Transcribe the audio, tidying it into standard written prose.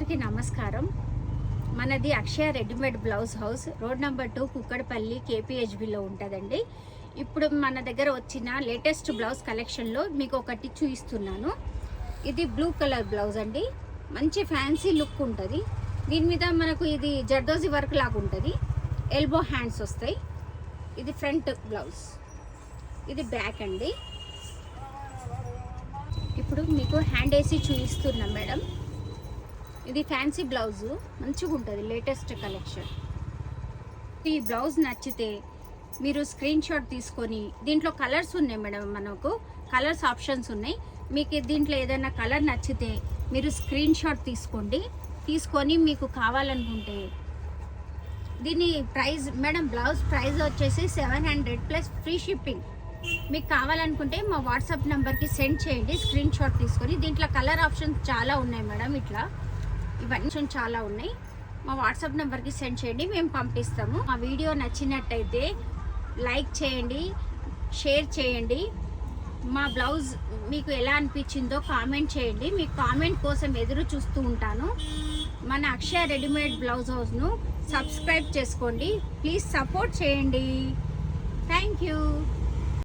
అందరికీ నమస్కారం. మనది Akshaya readymade blouse house, road number 2, Kukatpally, KPHBలో ఉంటుందండి. ఇప్పుడు మన దగ్గర వచ్చిన లేటెస్ట్ బ్లౌజ్ కలెక్షన్లో మీకు ఒకటి చూపిస్తున్నాను. ఇది బ్లూ కలర్ బ్లౌజ్ అండి. మంచి ఫ్యాన్సీ లుక్ ఉంటుంది. దీని మీద మనకు ఇది జర్దోజీ వర్క్ లాగా ఉంటుంది. ఎల్బో హ్యాండ్స్ వస్తాయి. ఇది ఫ్రంట్ బ్లౌజ్, ఇది బ్యాక్ అండి. ఇప్పుడు మీకు హ్యాండ్ వేసి చూపిస్తున్నాం మేడం. ఇది ఫ్యాన్సీ బ్లౌజు, మంచిగా ఉంటుంది, లేటెస్ట్ కలెక్షన్. ఈ బ్లౌజ్ నచ్చితే మీరు స్క్రీన్ షాట్ తీసుకొని, దీంట్లో కలర్స్ ఉన్నాయి మేడం, మనకు కలర్స్ ఆప్షన్స్ ఉన్నాయి. మీకు దీంట్లో ఏదైనా కలర్ నచ్చితే మీరు స్క్రీన్ షాట్ తీసుకొని మీకు కావాలనుకుంటే దీని ప్రైస్ మేడం, బ్లౌజ్ ప్రైస్ వచ్చేసి 700 ప్లస్ ఫ్రీ షిప్పింగ్. మీకు కావాలనుకుంటే మా వాట్సాప్ నెంబర్కి సెండ్ చేయండి, స్క్రీన్ షాట్ తీసుకొని. దీంట్లో కలర్ ఆప్షన్స్ చాలా ఉన్నాయి మేడం, ఇట్లా ఇవన్నీ చాలా ఉన్నాయి. మా వాట్సాప్ నెంబర్కి సెండ్ చేయండి, మేము పంపిస్తాము. మా వీడియో నచ్చినట్టయితే లైక్ చేయండి, షేర్ చేయండి. మా బ్లౌజ్ మీకు ఎలా అనిపించిందో కామెంట్ చేయండి. మీ కామెంట్ కోసం ఎదురు చూస్తూ ఉంటాను. మన అక్షయ రెడీమేడ్ బ్లౌజ్ హౌస్ను సబ్స్క్రైబ్ చేసుకోండి. ప్లీజ్ సపోర్ట్ చేయండి. Thank you.